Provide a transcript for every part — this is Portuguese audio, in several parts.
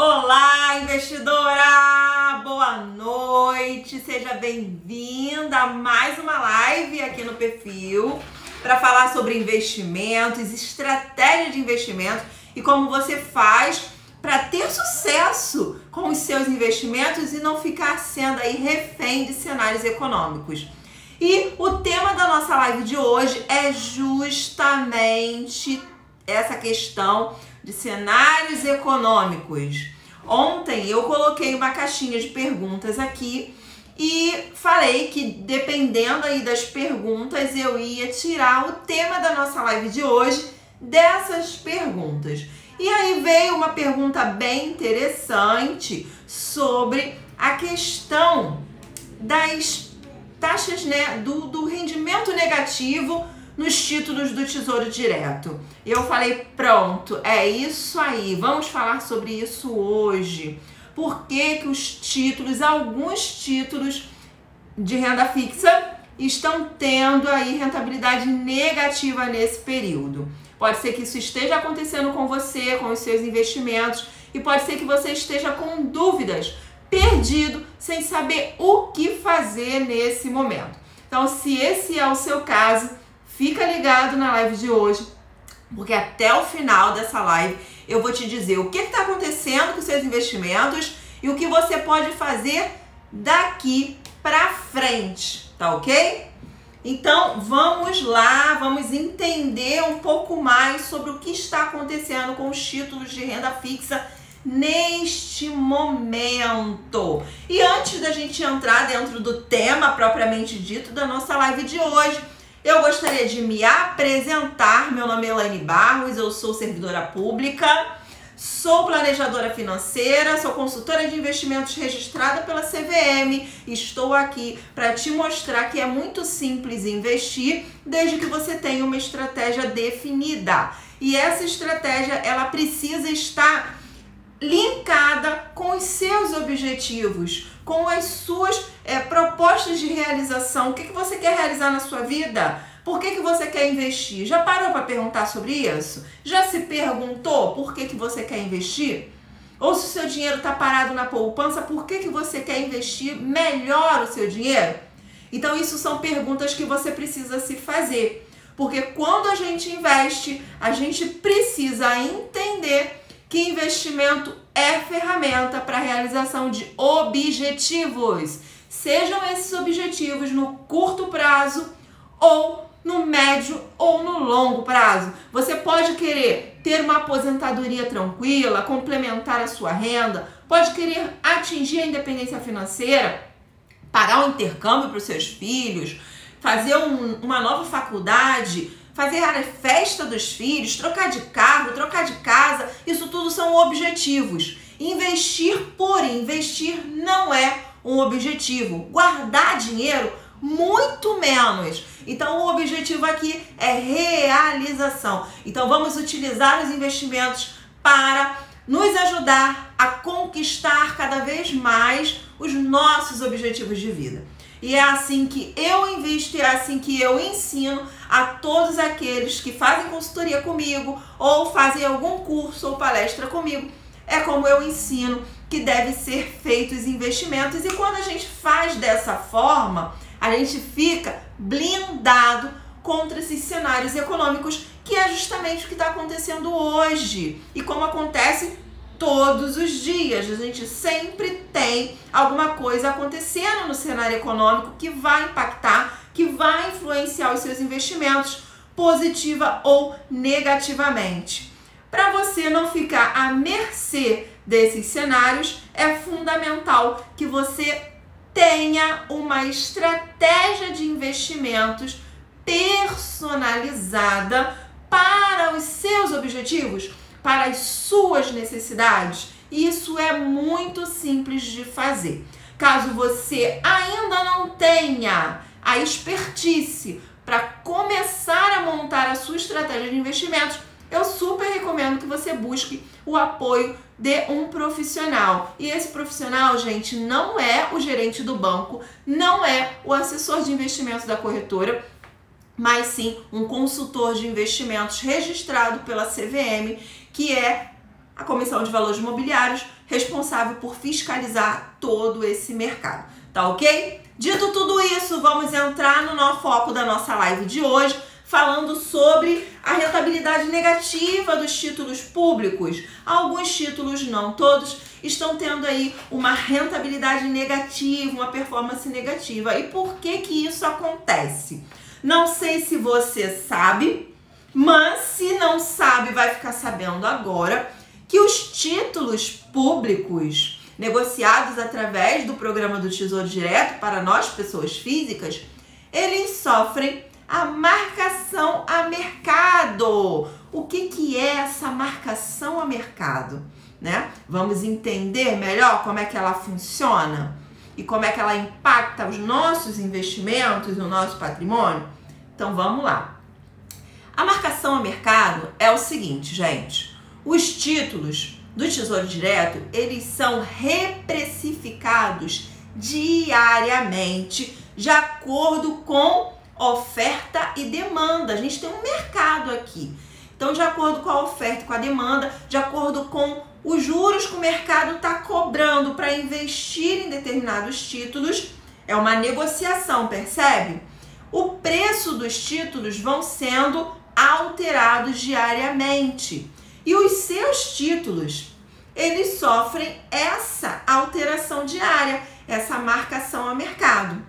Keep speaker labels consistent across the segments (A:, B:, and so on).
A: Olá, investidora! Boa noite! Seja bem-vinda a mais uma live aqui no perfil para falar sobre investimentos, estratégia de investimento e como você faz para ter sucesso com os seus investimentos e não ficar sendo aí refém de cenários econômicos. E o tema da nossa live de hoje é justamente essa questão de cenários econômicos. Ontem eu coloquei uma caixinha de perguntas aqui e falei que dependendo aí das perguntas eu ia tirar o tema da nossa live de hoje dessas perguntas. E aí veio uma pergunta bem interessante sobre a questão das taxas, né, do rendimento negativo nos títulos do Tesouro Direto. Eu falei, pronto, é isso aí, vamos falar sobre isso hoje. Por que que os títulos, alguns títulos de renda fixa estão tendo aí rentabilidade negativa nesse período? Pode ser que isso esteja acontecendo com você, com os seus investimentos, e pode ser que você esteja com dúvidas, perdido, sem saber o que fazer nesse momento. Então, se esse é o seu caso, fica ligado na live de hoje, porque até o final dessa live eu vou te dizer o que está acontecendo com os seus investimentos e o que você pode fazer daqui para frente, tá ok? Então vamos lá, vamos entender um pouco mais sobre o que está acontecendo com os títulos de renda fixa neste momento. E antes da gente entrar dentro do tema propriamente dito da nossa live de hoje, eu gostaria de me apresentar. Meu nome é Elaine Barros, eu sou servidora pública, sou planejadora financeira, sou consultora de investimentos registrada pela CVM. Estou aqui para te mostrar que é muito simples investir, desde que você tenha uma estratégia definida. E essa estratégia, ela precisa estar linkada com os seus objetivos, com as suas propostas de realização. O que você quer realizar na sua vida? Por que você quer investir? Já parou para perguntar sobre isso? Já se perguntou por que você quer investir? Ou se o seu dinheiro está parado na poupança, por que você quer investir melhor o seu dinheiro? Então isso são perguntas que você precisa se fazer, porque quando a gente investe, a gente precisa entender que investimento é ferramenta para a realização de objetivos. Sejam esses objetivos no curto prazo ou no médio ou no longo prazo. Você pode querer ter uma aposentadoria tranquila, complementar a sua renda, pode querer atingir a independência financeira, pagar um intercâmbio para os seus filhos, fazer uma nova faculdade, fazer a festa dos filhos, trocar de carro, trocar de casa. Isso tudo são objetivos. Investir por investir não é um objetivo. Guardar dinheiro, muito menos. Então o objetivo aqui é realização. Então vamos utilizar os investimentos para nos ajudar a conquistar cada vez mais os nossos objetivos de vida. E é assim que eu invisto, é assim que eu ensino a todos aqueles que fazem consultoria comigo ou fazem algum curso ou palestra comigo. É como eu ensino que deve ser feitos investimentos. E quando a gente faz dessa forma, a gente fica blindado contra esses cenários econômicos, que é justamente o que está acontecendo hoje. E como acontece todos os dias, a gente sempre tem alguma coisa acontecendo no cenário econômico que vai impactar, que vai influenciar os seus investimentos, positiva ou negativamente. Para você não ficar à mercê desses cenários, é fundamental que você tenha uma estratégia de investimentos personalizada para os seus objetivos, para as suas necessidades. Isso é muito simples de fazer. Caso você ainda não tenha a expertise para começar a montar a sua estratégia de investimentos, eu super recomendo que você busque o apoio de um profissional. E esse profissional, gente, não é o gerente do banco, não é o assessor de investimentos da corretora, mas sim um consultor de investimentos registrado pela CVM, que é a Comissão de Valores Imobiliários, responsável por fiscalizar todo esse mercado. Tá ok? Dito tudo isso, vamos entrar no foco da nossa live de hoje, falando sobre a rentabilidade negativa dos títulos públicos. Alguns títulos, não todos, estão tendo aí uma rentabilidade negativa, uma performance negativa. E por que que isso acontece? Não sei se você sabe, mas se não sabe, vai ficar sabendo agora que os títulos públicos negociados através do programa do Tesouro Direto para nós, pessoas físicas, eles sofrem a marcação a mercado. O que é essa marcação a mercado, né? Vamos entender melhor como é que ela funciona e como é que ela impacta os nossos investimentos, o nosso patrimônio? Então vamos lá. A marcação a mercado é o seguinte, gente. Os títulos do Tesouro Direto, eles são reprecificados diariamente de acordo com oferta e demanda. A gente tem um mercado aqui. Então, de acordo com a oferta e com a demanda, de acordo com os juros que o mercado está cobrando para investir em determinados títulos, é uma negociação, percebe? O preço dos títulos vão sendo alterados diariamente. E os seus títulos, eles sofrem essa alteração diária, essa marcação a mercado.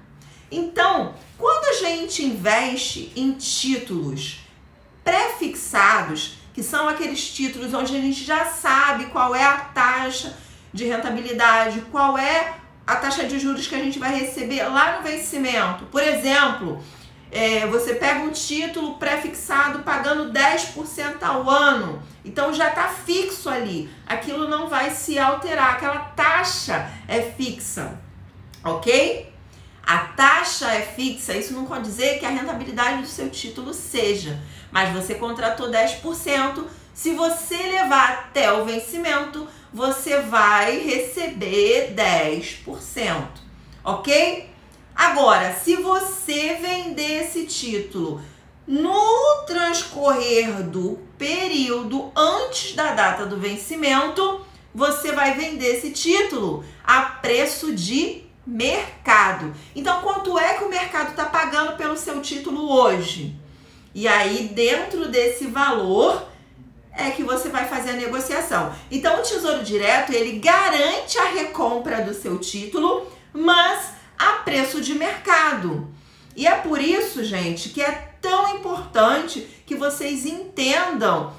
A: Então, quando a gente investe em títulos pré-fixados, que são aqueles títulos onde a gente já sabe qual é a taxa de rentabilidade, qual é a taxa de juros que a gente vai receber lá no vencimento. Por exemplo, você pega um título pré-fixado pagando 10% ao ano, então já está fixo ali, aquilo não vai se alterar, aquela taxa é fixa, ok? A taxa é fixa, isso não quer dizer que a rentabilidade do seu título seja, mas você contratou 10%, se você levar até o vencimento, você vai receber 10%, ok? Agora, se você vender esse título no transcorrer do período antes da data do vencimento, você vai vender esse título a preço de mercado. Então, quanto é que o mercado está pagando pelo seu título hoje? E aí, dentro desse valor, é que você vai fazer a negociação. Então, o Tesouro Direto, ele garante a recompra do seu título, mas a preço de mercado. E é por isso, gente, que é tão importante que vocês entendam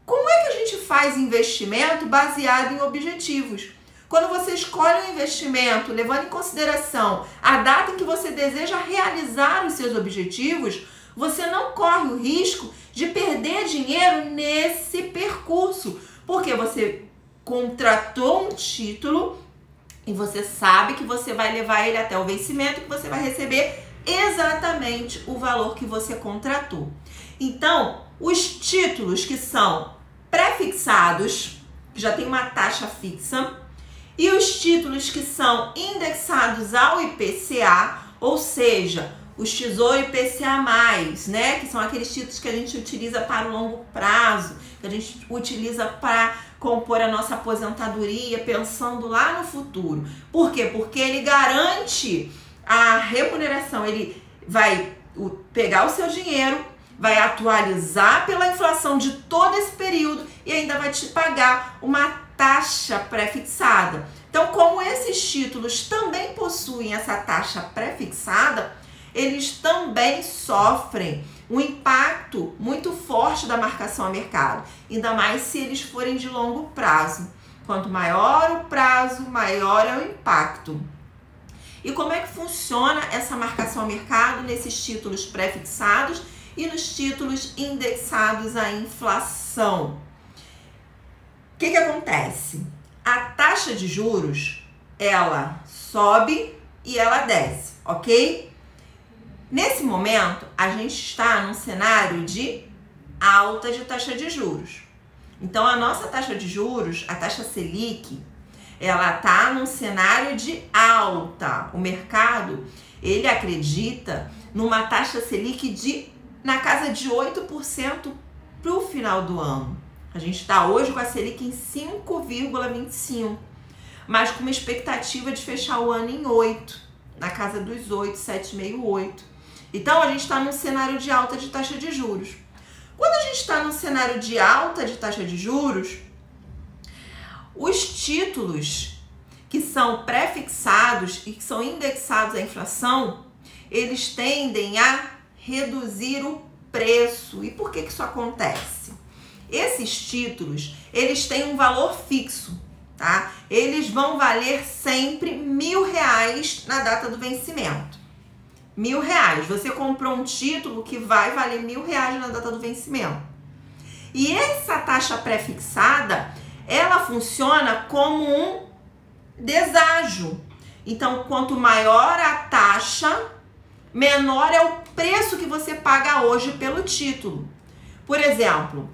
A: como é que a gente faz investimento baseado em objetivos. Quando você escolhe um investimento, levando em consideração a data em que você deseja realizar os seus objetivos, você não corre o risco de perder dinheiro nesse percurso, porque você contratou um título e você sabe que você vai levar ele até o vencimento, que você vai receber exatamente o valor que você contratou. Então, os títulos que são pré-fixados, que já tem uma taxa fixa, e os títulos que são indexados ao IPCA, ou seja, os Tesouro IPCA+, né, que são aqueles títulos que a gente utiliza para o longo prazo, que a gente utiliza para compor a nossa aposentadoria, pensando lá no futuro. Por quê? Porque ele garante a remuneração, ele vai pegar o seu dinheiro, vai atualizar pela inflação de todo esse período e ainda vai te pagar uma taxa pré-fixada. Então, como esses títulos também possuem essa taxa pré-fixada, eles também sofrem um impacto muito forte da marcação a mercado, ainda mais se eles forem de longo prazo. Quanto maior o prazo, maior é o impacto. E como é que funciona essa marcação a mercado nesses títulos pré-fixados e nos títulos indexados à inflação? O que acontece? A taxa de juros, ela sobe e ela desce, ok? Nesse momento, a gente está num cenário de alta de taxa de juros. Então, a nossa taxa de juros, a taxa Selic, ela está num cenário de alta. O mercado, ele acredita numa taxa Selic na casa de 8% para o final do ano. A gente está hoje com a Selic em 5,25, mas com uma expectativa de fechar o ano em 8, na casa dos 8, 7,5, 8. Então, a gente está num cenário de alta de taxa de juros. Quando a gente está num cenário de alta de taxa de juros, os títulos que são pré-fixados e que são indexados à inflação, eles tendem a reduzir o preço. E por que isso acontece? Esses títulos, eles têm um valor fixo, tá? Eles vão valer sempre R$1.000 na data do vencimento. R$1.000. Você comprou um título que vai valer R$1.000 na data do vencimento. E essa taxa pré-fixada, ela funciona como um deságio. Então, quanto maior a taxa, menor é o preço que você paga hoje pelo título. Por exemplo,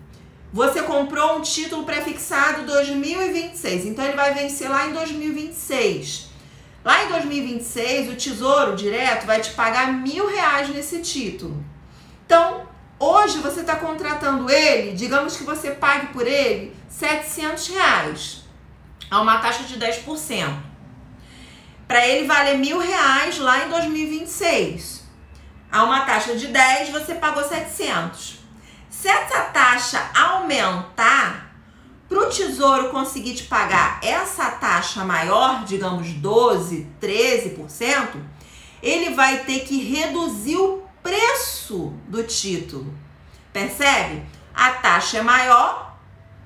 A: você comprou um título pré-fixado 2026, então ele vai vencer lá em 2026. Lá em 2026, o Tesouro Direto vai te pagar R$1.000 nesse título. Então, hoje você está contratando ele, digamos que você pague por ele R$700, a uma taxa de 10%. Para ele valer R$1.000 lá em 2026. A uma taxa de 10, você pagou 700. Se essa taxa aumentar, para o Tesouro conseguir te pagar essa taxa maior, digamos 12, 13%, ele vai ter que reduzir o preço do título. Percebe? A taxa é maior.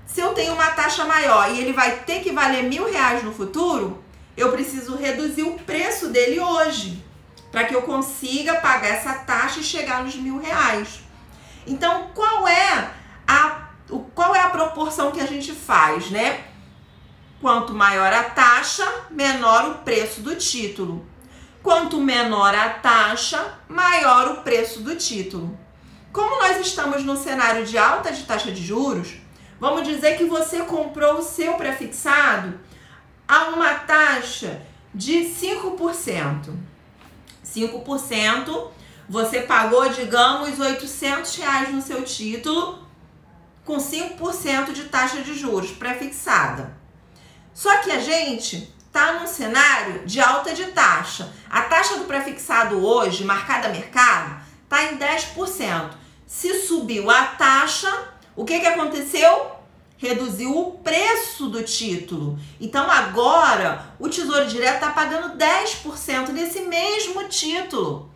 A: Se eu tenho uma taxa maior e ele vai ter que valer R$1.000 no futuro, eu preciso reduzir o preço dele hoje, para que eu consiga pagar essa taxa e chegar nos R$1.000. Então, qual é a proporção que a gente faz, né? Quanto maior a taxa, menor o preço do título. Quanto menor a taxa, maior o preço do título. Como nós estamos num cenário de alta de taxa de juros, vamos dizer que você comprou o seu prefixado a uma taxa de 5%. 5%, você pagou, digamos, R$800 no seu título, com 5% de taxa de juros pré-fixada. Só que a gente está num cenário de alta de taxa. A taxa do pré-fixado hoje, marcada a mercado, está em 10%. Se subiu a taxa, o que aconteceu? Reduziu o preço do título. Então agora o Tesouro Direto está pagando 10% nesse mesmo título.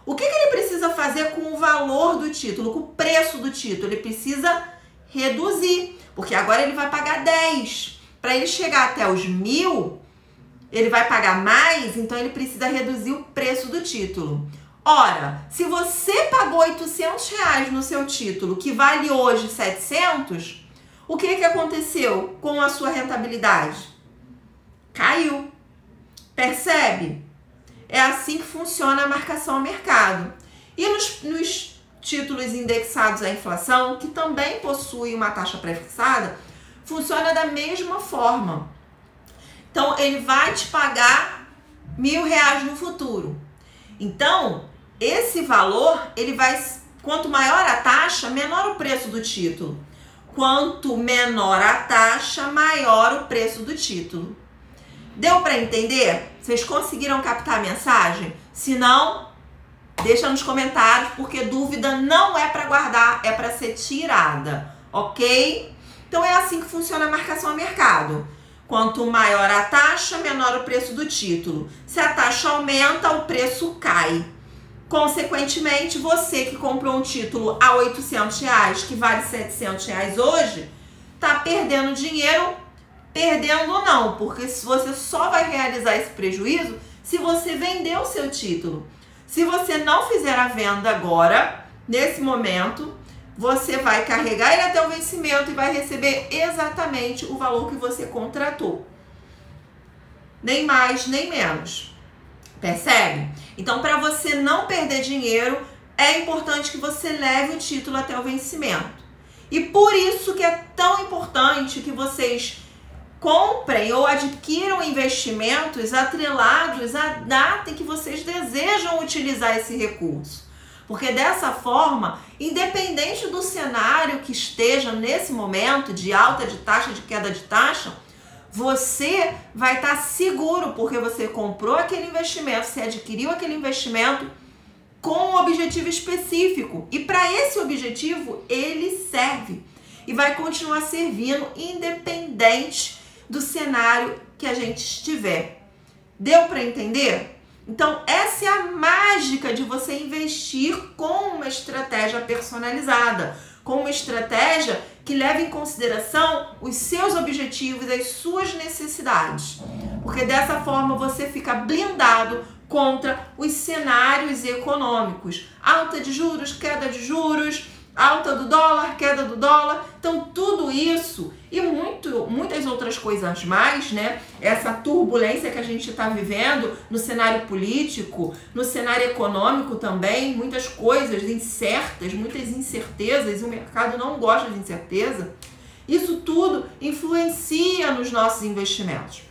A: O que ele precisa fazer com o valor do título, com o preço do título? Ele precisa reduzir, porque agora ele vai pagar 10. Para ele chegar até os 1.000, ele vai pagar mais, então ele precisa reduzir o preço do título. Ora, se você pagou R$800 no seu título, que vale hoje 700, o que aconteceu com a sua rentabilidade? Caiu. Percebe? É assim que funciona a marcação a mercado. E nos títulos indexados à inflação, que também possuem uma taxa pré-fixada, funciona da mesma forma. Então, ele vai te pagar R$1.000 no futuro. Então, esse valor, ele vai, quanto maior a taxa, menor o preço do título. Quanto menor a taxa, maior o preço do título. Deu para entender? Vocês conseguiram captar a mensagem? Se não, deixa nos comentários, porque dúvida não é para guardar, é para ser tirada, ok? Então é assim que funciona a marcação a mercado. Quanto maior a taxa, menor o preço do título. Se a taxa aumenta, o preço cai. Consequentemente, você que comprou um título a R$800, que vale R$700 hoje, tá perdendo dinheiro. Perdendo não, porque você só vai realizar esse prejuízo se você vender o seu título. Se você não fizer a venda agora, nesse momento, você vai carregar ele até o vencimento e vai receber exatamente o valor que você contratou. Nem mais, nem menos. Percebe? Então, para você não perder dinheiro, é importante que você leve o título até o vencimento. E por isso que é tão importante que vocês comprem ou adquiram investimentos atrelados à data em que vocês desejam utilizar esse recurso. Porque dessa forma, independente do cenário que esteja nesse momento de alta de taxa, de queda de taxa, você vai estar seguro, porque você comprou aquele investimento, você adquiriu aquele investimento com um objetivo específico. E para esse objetivo, ele serve e vai continuar servindo independente do cenário que a gente estiver. Deu para entender? Então, essa é a mágica de você investir com uma estratégia personalizada, com uma estratégia que leva em consideração os seus objetivos, as suas necessidades. Porque dessa forma você fica blindado contra os cenários econômicos. Alta de juros, queda de juros, alta do dólar, queda do dólar. Então, tudo isso e muitas outras coisas mais, né? Essa turbulência que a gente está vivendo no cenário político, no cenário econômico também, muitas coisas incertas, muitas incertezas, e o mercado não gosta de incerteza. Isso tudo influencia nos nossos investimentos.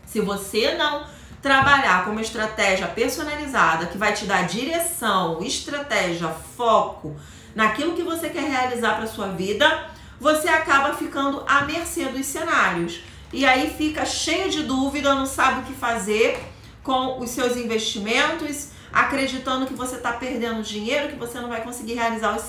A: Se você não trabalhar com uma estratégia personalizada que vai te dar direção, estratégia, foco naquilo que você quer realizar para sua vida, você acaba ficando à mercê dos cenários. E aí fica cheio de dúvida, não sabe o que fazer com os seus investimentos, acreditando que você está perdendo dinheiro, que você não vai conseguir realizar os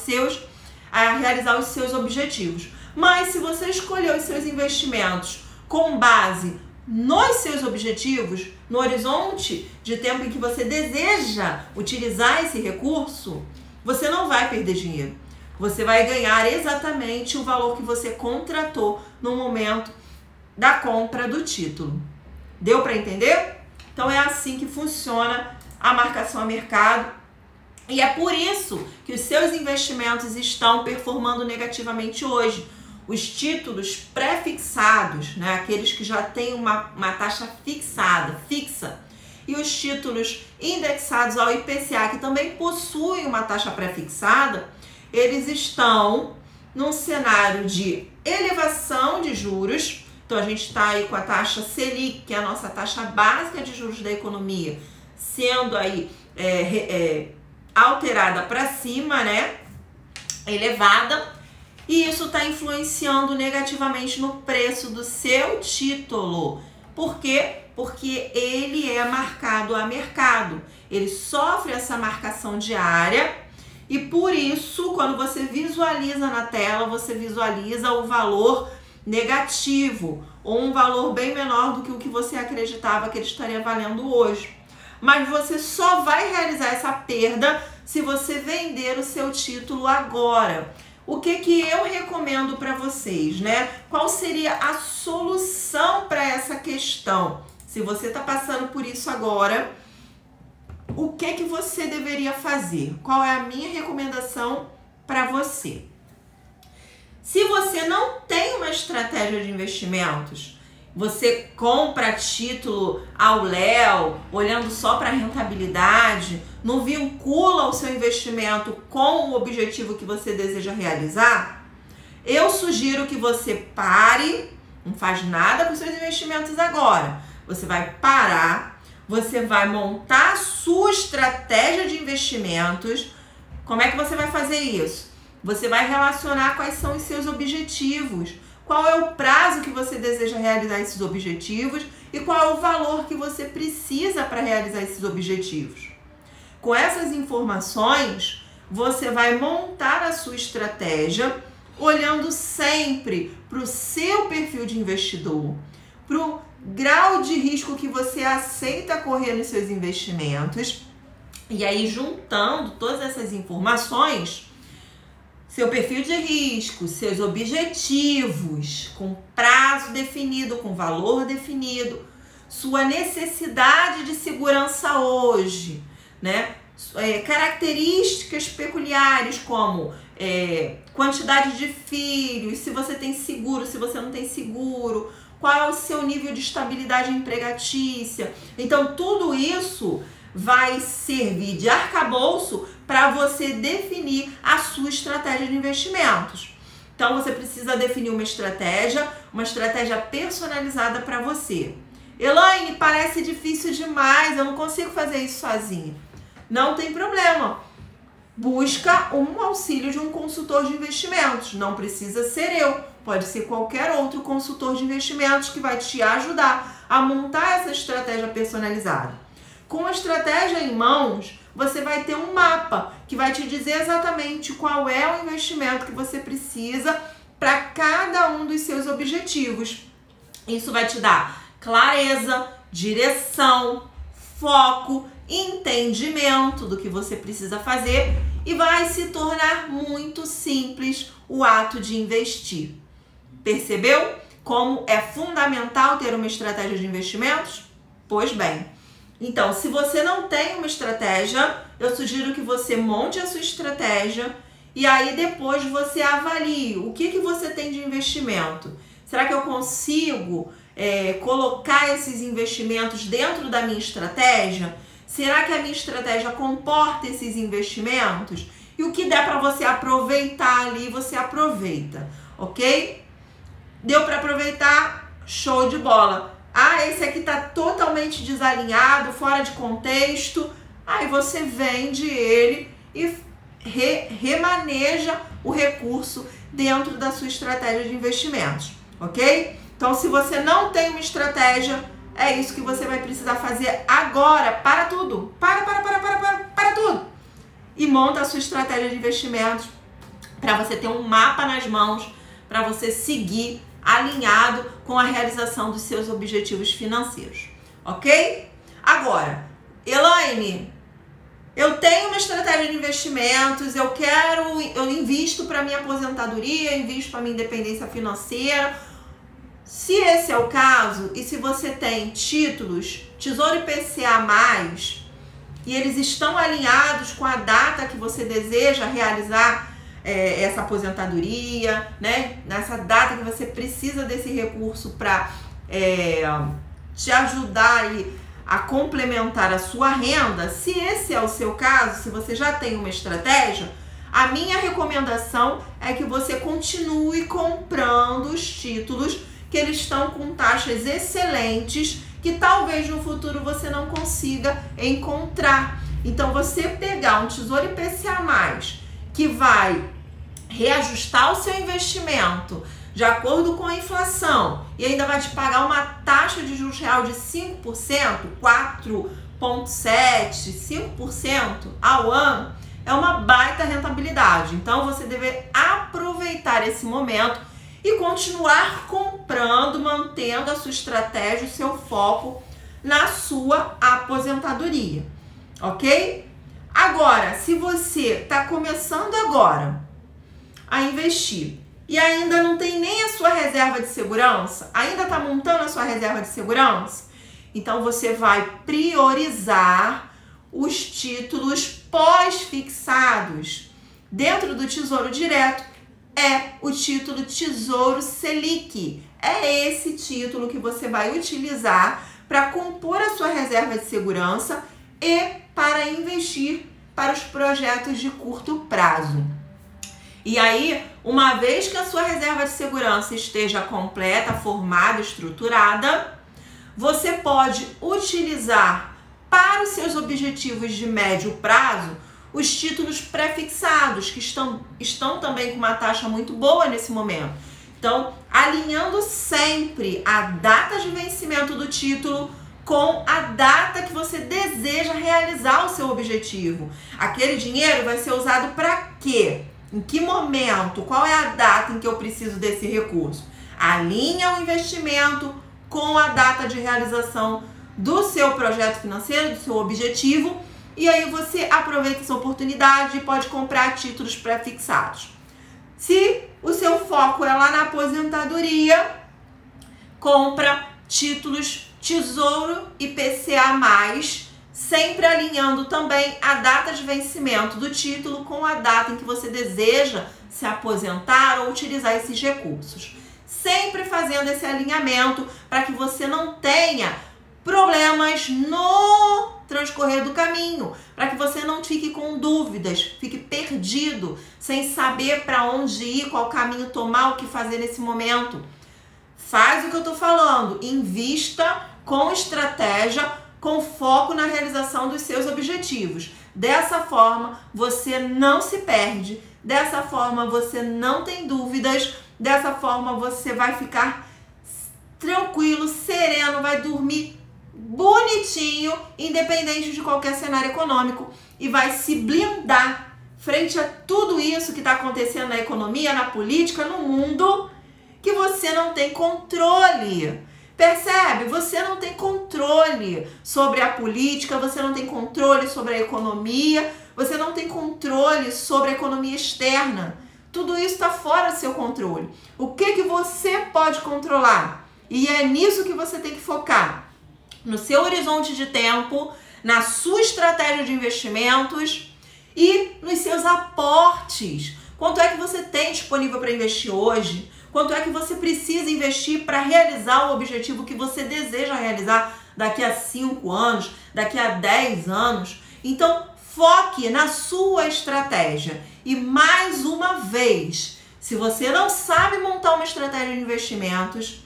A: seus objetivos. Mas se você escolher os seus investimentos com base nos seus objetivos, no horizonte de tempo em que você deseja utilizar esse recurso, você não vai perder dinheiro. Você vai ganhar exatamente o valor que você contratou no momento da compra do título. Deu para entender? Então é assim que funciona a marcação a mercado. E é por isso que os seus investimentos estão performando negativamente hoje. Os títulos pré-fixados, né, aqueles que já têm uma taxa fixa, e os títulos indexados ao IPCA, que também possuem uma taxa pré-fixada, eles estão num cenário de elevação de juros. Então a gente está aí com a taxa Selic, que é a nossa taxa básica de juros da economia, sendo aí alterada para cima, né, elevada. E isso está influenciando negativamente no preço do seu título. Por quê? Porque ele é marcado a mercado. Ele sofre essa marcação diária e por isso, quando você visualiza na tela, você visualiza o valor negativo ou um valor bem menor do que o que você acreditava que ele estaria valendo hoje. Mas você só vai realizar essa perda se você vender o seu título agora. O que eu recomendo para vocês, né? Qual seria a solução para essa questão? Se você está passando por isso agora, o que você deveria fazer? Qual é a minha recomendação para você? Se você não tem uma estratégia de investimentos, você compra título ao léu, olhando só para a rentabilidade, não vincula o seu investimento com o objetivo que você deseja realizar, eu sugiro que você pare, não faz nada com os seus investimentos agora. Você vai parar, você vai montar a sua estratégia de investimentos. Como é que você vai fazer isso? Você vai relacionar quais são os seus objetivos, qual é o prazo que você deseja realizar esses objetivos e qual é o valor que você precisa para realizar esses objetivos. Com essas informações, você vai montar a sua estratégia olhando sempre para o seu perfil de investidor, para o grau de risco que você aceita correr nos seus investimentos. E aí, juntando todas essas informações, seu perfil de risco, seus objetivos, com prazo definido, com valor definido, sua necessidade de segurança hoje, né? Características peculiares como quantidade de filhos, se você tem seguro, se você não tem seguro, qual é o seu nível de estabilidade empregatícia. Então, tudo isso vai servir de arcabouço para você definir a sua estratégia de investimentos. Então, você precisa definir uma estratégia personalizada para você. Elaine, parece difícil demais, eu não consigo fazer isso sozinha. Não tem problema. busca um auxílio de um consultor de investimentos. Não precisa ser eu, pode ser qualquer outro consultor de investimentos que vai te ajudar a montar essa estratégia personalizada. Com a estratégia em mãos, você vai ter um mapa que vai te dizer exatamente qual é o investimento que você precisa para cada um dos seus objetivos. Isso vai te dar clareza, direção, foco, entendimento do que você precisa fazer e vai se tornar muito simples o ato de investir. Percebeu como é fundamental ter uma estratégia de investimentos? Pois bem, então se você não tem uma estratégia, eu sugiro que você monte a sua estratégia e aí depois você avalie o que você tem de investimento. Será que eu consigo colocar esses investimentos dentro da minha estratégia? Será que a minha estratégia comporta esses investimentos? E o que der para você aproveitar ali, você aproveita, ok? Deu para aproveitar? Show de bola! Ah, esse aqui tá totalmente desalinhado, fora de contexto. Aí você vende ele e remaneja o recurso dentro da sua estratégia de investimentos, ok? Então, se você não tem uma estratégia, é isso que você vai precisar fazer agora. Para tudo. Para tudo. E monta a sua estratégia de investimentos para você ter um mapa nas mãos, para você seguir alinhado com a realização dos seus objetivos financeiros. Ok? Agora, Elaine, eu tenho uma estratégia de investimentos, eu invisto para minha aposentadoria, invisto para minha independência financeira. Se esse é o caso, e se você tem títulos Tesouro IPCA+, e eles estão alinhados com a data que você deseja realizar essa aposentadoria, né? Nessa data que você precisa desse recurso para te ajudar aí a complementar a sua renda, se esse é o seu caso, se você já tem uma estratégia, a minha recomendação é que você continue comprando os títulos que eles estão com taxas excelentes, que talvez no futuro você não consiga encontrar. Então, você pegar um Tesouro IPCA+, que vai reajustar o seu investimento de acordo com a inflação e ainda vai te pagar uma taxa de juros real de 5%, 4,7%, 5% ao ano, é uma baita rentabilidade. Então, você deve aproveitar esse momento e continuar comprando, mantendo a sua estratégia, o seu foco na sua aposentadoria, ok? Agora, se você está começando agora a investir e ainda não tem nem a sua reserva de segurança, ainda está montando a sua reserva de segurança, então você vai priorizar os títulos pós-fixados. Dentro do Tesouro Direto, é o título Tesouro Selic. É esse título que você vai utilizar para compor a sua reserva de segurança e para investir para os projetos de curto prazo. E aí, uma vez que a sua reserva de segurança esteja completa, formada, estruturada, você pode utilizar para os seus objetivos de médio prazo os títulos pré-fixados, que estão também com uma taxa muito boa nesse momento. Então, alinhando sempre a data de vencimento do título com a data que você deseja realizar o seu objetivo. Aquele dinheiro vai ser usado para quê? Em que momento? Qual é a data em que eu preciso desse recurso? Alinha o investimento com a data de realização do seu projeto financeiro, do seu objetivo, e aí você aproveita essa oportunidade e pode comprar títulos pré-fixados. Se o seu foco é lá na aposentadoria, compra títulos Tesouro IPCA+, sempre alinhando também a data de vencimento do título com a data em que você deseja se aposentar ou utilizar esses recursos. Sempre fazendo esse alinhamento para que você não tenha problemas no transcorrer do caminho, para que você não fique com dúvidas, fique perdido, sem saber para onde ir, qual caminho tomar, o que fazer nesse momento. Faz o que eu estou falando, invista com estratégia, com foco na realização dos seus objetivos. Dessa forma, você não se perde. Dessa forma, você não tem dúvidas. Dessa forma, você vai ficar tranquilo, sereno, vai dormir bonitinho, independente de qualquer cenário econômico, e vai se blindar frente a tudo isso que está acontecendo na economia, na política, no mundo, que você não tem controle. Percebe? Você não tem controle sobre a política, você não tem controle sobre a economia, você não tem controle sobre a economia externa. Tudo isso está fora do seu controle. O que você pode controlar? E é nisso que você tem que focar. No seu horizonte de tempo, na sua estratégia de investimentos e nos seus aportes. Quanto é que você tem disponível para investir hoje? Quanto é que você precisa investir para realizar o objetivo que você deseja realizar daqui a 5 anos, daqui a 10 anos? Então, foque na sua estratégia. E mais uma vez, se você não sabe montar uma estratégia de investimentos,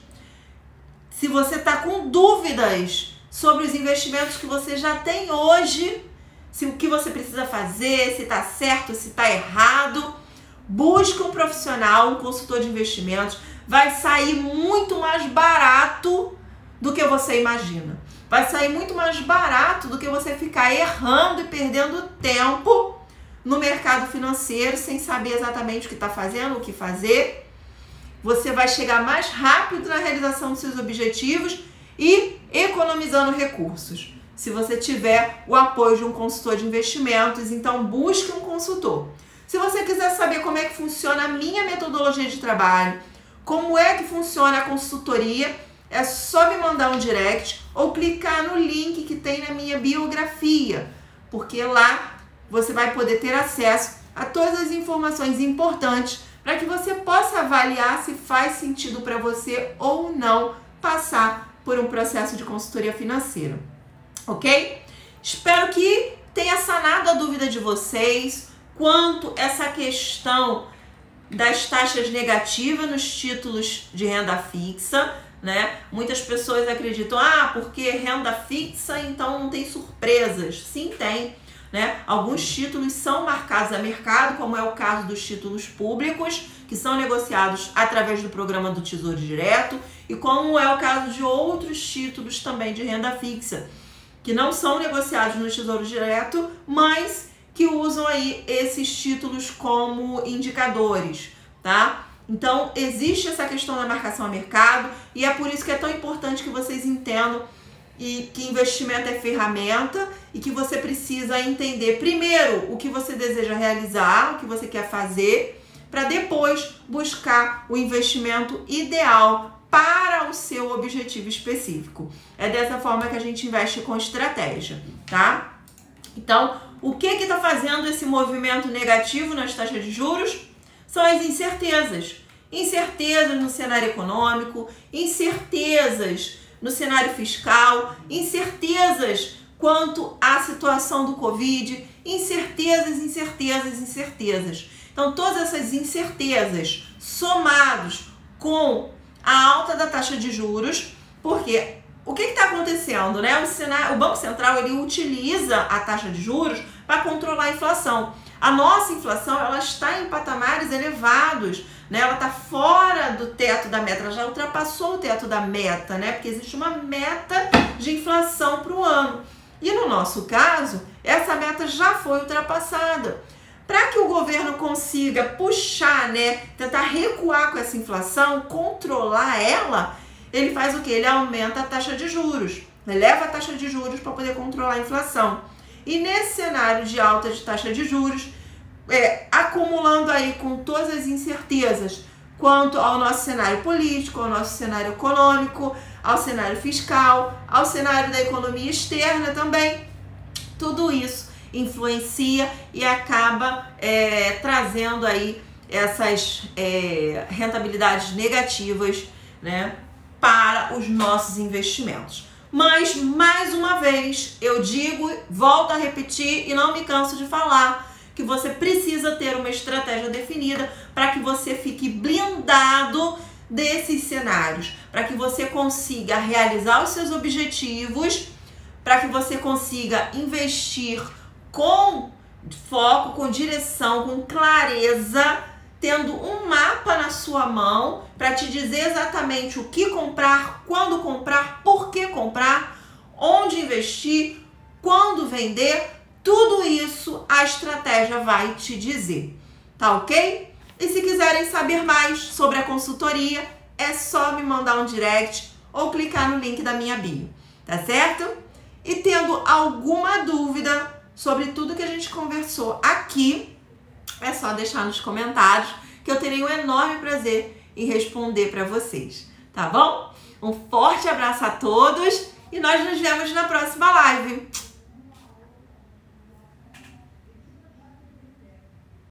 A: se você está com dúvidas sobre os investimentos que você já tem hoje, se o que você precisa fazer, se está certo, se está errado, busque um profissional, um consultor de investimentos. Vai sair muito mais barato do que você imagina. Vai sair muito mais barato do que você ficar errando e perdendo tempo no mercado financeiro sem saber exatamente o que está fazendo, o que fazer. Você vai chegar mais rápido na realização dos seus objetivos e economizando recursos. Se você tiver o apoio de um consultor de investimentos, então busque um consultor. Se você quiser saber como é que funciona a minha metodologia de trabalho, como é que funciona a consultoria, é só me mandar um direct ou clicar no link que tem na minha biografia, porque lá você vai poder ter acesso a todas as informações importantes para que você possa avaliar se faz sentido para você ou não passar por um processo de consultoria financeira, ok? Espero que tenha sanado a dúvida de vocês quanto essa questão das taxas negativas nos títulos de renda fixa, né? Muitas pessoas acreditam, porque renda fixa, então não tem surpresas. Sim, tem, né? Alguns títulos são marcados a mercado, como é o caso dos títulos públicos, que são negociados através do programa do Tesouro Direto, e como é o caso de outros títulos também de renda fixa, que não são negociados no Tesouro Direto, mas que usam aí esses títulos como indicadores, tá? Então, existe essa questão da marcação a mercado e é por isso que é tão importante que vocês entendam e que investimento é ferramenta e que você precisa entender primeiro o que você deseja realizar, o que você quer fazer, para depois buscar o investimento ideal para o seu objetivo específico. É dessa forma que a gente investe com estratégia, tá? Então, o que está fazendo esse movimento negativo nas taxas de juros? São as incertezas. Incertezas no cenário econômico, incertezas no cenário fiscal, incertezas quanto à situação do Covid, incertezas. Então, todas essas incertezas somados com a alta da taxa de juros, porque o que está acontecendo, né? O Banco Central ele utiliza a taxa de juros para controlar a inflação. A nossa inflação ela está em patamares elevados, né? Ela está fora do teto da meta, ela já ultrapassou o teto da meta, né? Porque existe uma meta de inflação para o ano. E no nosso caso, essa meta já foi ultrapassada. Para que o governo consiga puxar, né? Tentar recuar com essa inflação, controlar ela, ele faz o quê? Ele aumenta a taxa de juros, eleva a taxa de juros para poder controlar a inflação. E nesse cenário de alta de taxa de juros, acumulando aí com todas as incertezas quanto ao nosso cenário político, ao nosso cenário econômico, ao cenário fiscal, ao cenário da economia externa também, tudo isso influencia e acaba trazendo aí essas rentabilidades negativas, né, para os nossos investimentos. Mas, mais uma vez, eu digo, volto a repetir e não me canso de falar que você precisa ter uma estratégia definida para que você fique blindado desses cenários, para que você consiga realizar os seus objetivos, para que você consiga investir com foco, com direção, com clareza, tendo um mapa na sua mão para te dizer exatamente o que comprar, quando comprar, por que comprar, onde investir, quando vender, tudo isso a estratégia vai te dizer, tá ok? E se quiserem saber mais sobre a consultoria, é só me mandar um direct ou clicar no link da minha bio, tá certo? E tendo alguma dúvida sobre tudo que a gente conversou aqui, é só deixar nos comentários que eu terei um enorme prazer em responder para vocês, tá bom? Um forte abraço a todos e nós nos vemos na próxima live.